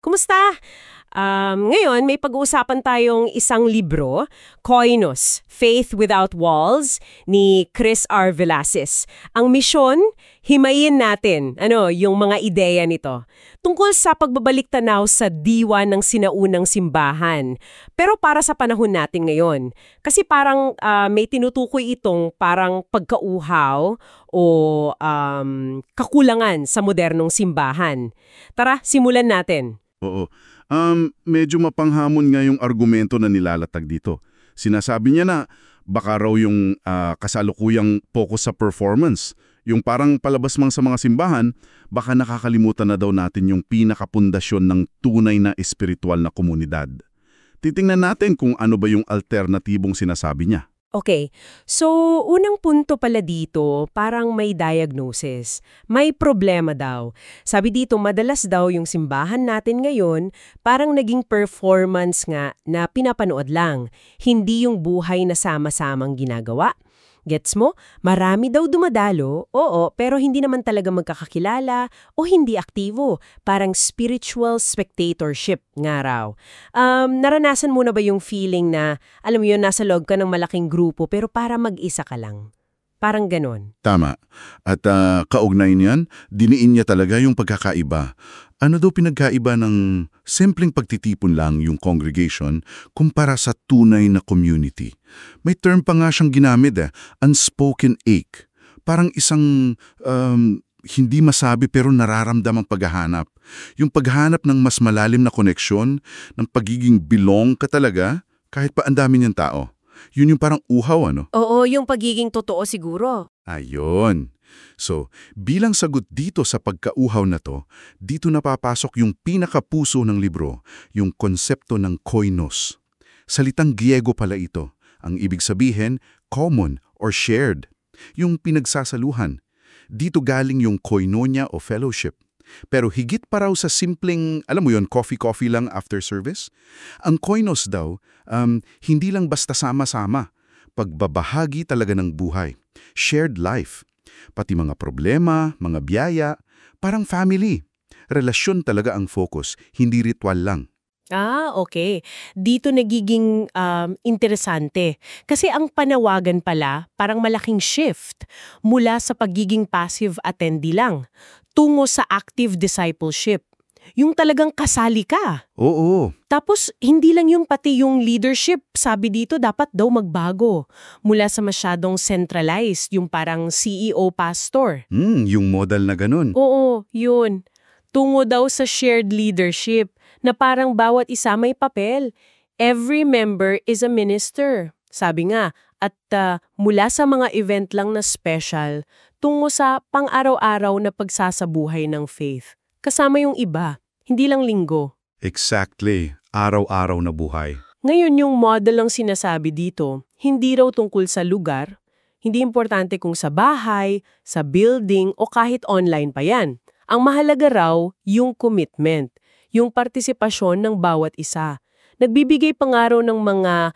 Kumusta? Ngayon, may pag-uusapan tayong isang libro, Koinos, Faith Without Walls, ni Chris R. Velazquez. Ang misyon, himayin natin yung mga ideya nito. Tungkol sa pagbabalik tanaw sa diwa ng sinaunang simbahan. Pero para sa panahon natin ngayon. Kasi parang may tinutukoy itong parang pagkauhaw o kakulangan sa modernong simbahan. Tara, simulan natin. Oo. Medyo mapanghamon nga yung argumento na nilalatag dito. Sinasabi niya na baka raw yung kasalukuyang focus sa performance, yung parang palabas mang sa mga simbahan, baka nakakalimutan na daw natin yung pinakapundasyon ng tunay na espiritual na komunidad. Titingnan natin kung ano ba yung alternatibong sinasabi niya. Okay, so unang punto pala dito, parang may diagnosis. May problema daw. Sabi dito, madalas daw yung simbahan natin ngayon, parang naging performance nga na pinapanood lang. Hindi yung buhay na sama-samang ginagawa. Gets mo? Marami daw dumadalo, oo, pero hindi naman talaga magkakakilala o hindi aktibo. Parang spiritual spectatorship nga raw. Naranasan mo na ba yung feeling na, alam mo yun, nasa loob ka ng malaking grupo pero para mag-isa ka lang? Parang ganon. Tama. At kaugnay niyan, diniin niya talaga yung pagkakaiba. Ano daw pinagkaiba ng simpleng pagtitipon lang yung congregation kumpara sa tunay na community? May term pa nga siyang ginamit unspoken ache. Parang isang hindi masabi pero nararamdamang paghahanap. Yung paghahanap ng mas malalim na koneksyon, ng pagiging belong ka talaga kahit pa ang dami niyang tao. Yun yung parang uhaw, ano? Oo, yung pagiging totoo siguro. Ayun. So, bilang sagot dito sa pagkauhaw na to, dito napapasok yung pinakapuso ng libro, yung konsepto ng koinos. Salitang Griego pala ito. Ang ibig sabihin, common or shared. Yung pinagsasaluhan. Dito galing yung koinonia o fellowship. Pero higit pa raw sa simpleng, alam mo yon, coffee-coffee lang after service. Ang koinos daw, hindi lang basta sama-sama. Pagbabahagi talaga ng buhay. Shared life. Pati mga problema, mga biyaya, parang family. Relasyon talaga ang focus, hindi ritual lang. Okay. Dito nagiging interesante. Kasi ang panawagan pala, parang malaking shift mula sa pagiging passive attendee lang, tungo sa active discipleship. Yung talagang kasali ka. Oo. Tapos, hindi lang yung pati yung leadership, sabi dito, dapat daw magbago. Mula sa masyadong centralized, yung parang CEO pastor. Yung model na ganun. Oo, yun. Tungo daw sa shared leadership, na parang bawat isa may papel. Every member is a minister. Sabi nga, at mula sa mga event lang na special, tungo sa pang-araw-araw na pagsasabuhay ng faith. Kasama yung iba, hindi lang linggo. Exactly. Araw-araw na buhay. Ngayon yung model ang sinasabi dito, hindi raw tungkol sa lugar, hindi importante kung sa bahay, sa building o kahit online pa yan. Ang mahalaga raw yung commitment, yung partisipasyon ng bawat isa. Nagbibigay pa nga raw ng mga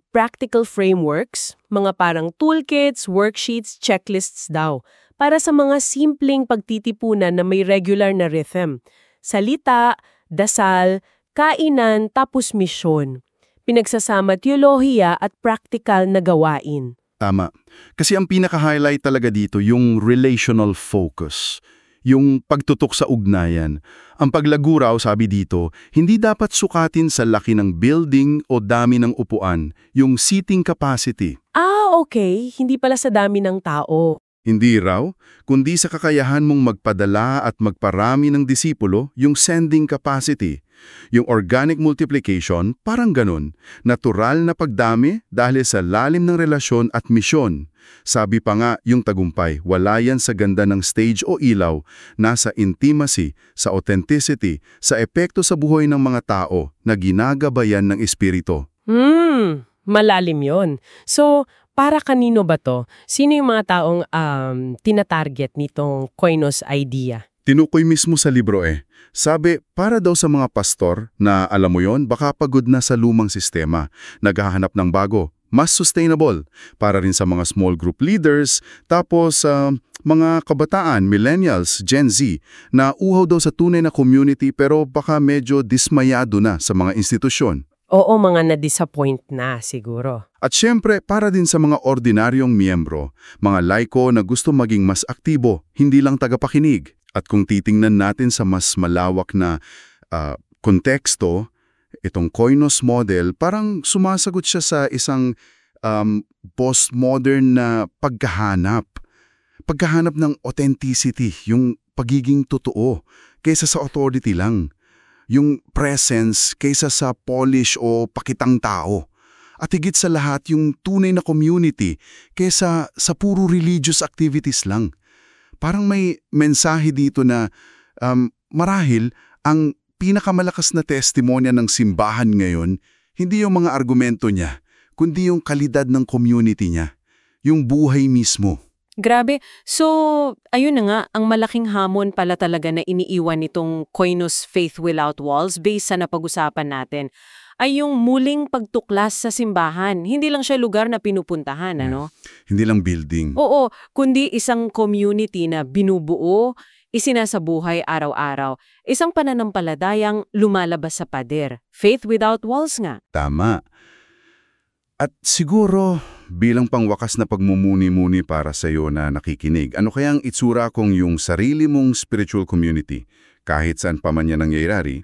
practical frameworks, mga parang toolkits, worksheets, checklists daw, para sa mga simpleng pagtitipunan na may regular na rhythm. Salita, dasal, kainan, tapos misyon. Pinagsasama teolohiya at practical na gawain. Tama. Kasi ang pinaka-highlight talaga dito, yung relational focus. Yung pagtutok sa ugnayan. Ang paglago raw, sabi dito, hindi dapat sukatin sa laki ng building o dami ng upuan, yung seating capacity. Okay. Hindi pala sa dami ng tao. Hindi raw, kundi sa kakayahan mong magpadala at magparami ng disipulo, yung sending capacity. Yung organic multiplication, parang ganun. Natural na pagdami dahil sa lalim ng relasyon at misyon. Sabi pa nga, yung tagumpay, wala yan sa ganda ng stage o ilaw, nasa intimacy, sa authenticity, sa epekto sa buhay ng mga tao na ginagabayan ng espiritu. Malalim yon. So, para kanino ba to? Sino yung mga taong tinatarget nitong Koinos idea? Tinukoy mismo sa libro Sabi, para daw sa mga pastor na, alam mo yon, baka pagod na sa lumang sistema, naghahanap ng bago, mas sustainable para rin sa mga small group leaders, tapos mga kabataan, millennials, Gen Z, na uhaw daw sa tunay na community pero baka medyo dismayado na sa mga institusyon. Oo, mga na-disappoint na siguro. At syempre, para din sa mga ordinaryong miyembro, mga laiko na gusto maging mas aktibo, hindi lang tagapakinig. At kung titingnan natin sa mas malawak na konteksto, itong Koinos model, parang sumasagot siya sa isang postmodern na paghahanap. Paghahanap ng authenticity, yung pagiging totoo, kaysa sa authority lang. Yung presence kaysa sa polish o pakitang tao. At higit sa lahat, yung tunay na community kaysa sa puro religious activities lang. Parang may mensahe dito na marahil ang pinakamalakas na testimonya ng simbahan ngayon, hindi yung mga argumento niya, kundi yung kalidad ng community niya, yung buhay mismo. Grabe. So, ayun na nga, ang malaking hamon pala talaga na iniiwan nitong Koinos Faith Without Walls based sa napag-usapan natin ay yung muling pagtuklas sa simbahan. Hindi lang siya lugar na pinupuntahan, ano? Hindi lang building. Oo, kundi isang community na binubuo, isinasabuhay araw-araw. Isang pananampalatayang lumalabas sa pader. Faith without walls nga. Tama. At siguro, bilang pangwakas na pagmumuni-muni para sa iyo na nakikinig, ano kayang itsura kung yung sarili mong spiritual community, kahit saan pa man yan nangyayari,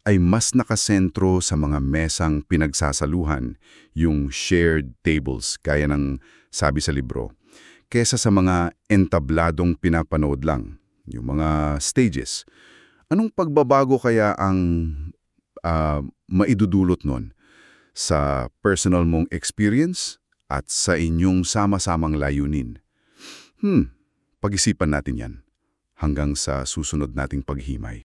ay mas nakasentro sa mga mesang pinagsasaluhan, yung shared tables, gaya ng sabi sa libro, kesa sa mga entabladong pinapanood lang, yung mga stages. Anong pagbabago kaya ang maidudulot nun sa personal mong experience at sa inyong sama-samang layunin? Pag-isipan natin yan hanggang sa susunod nating paghimay.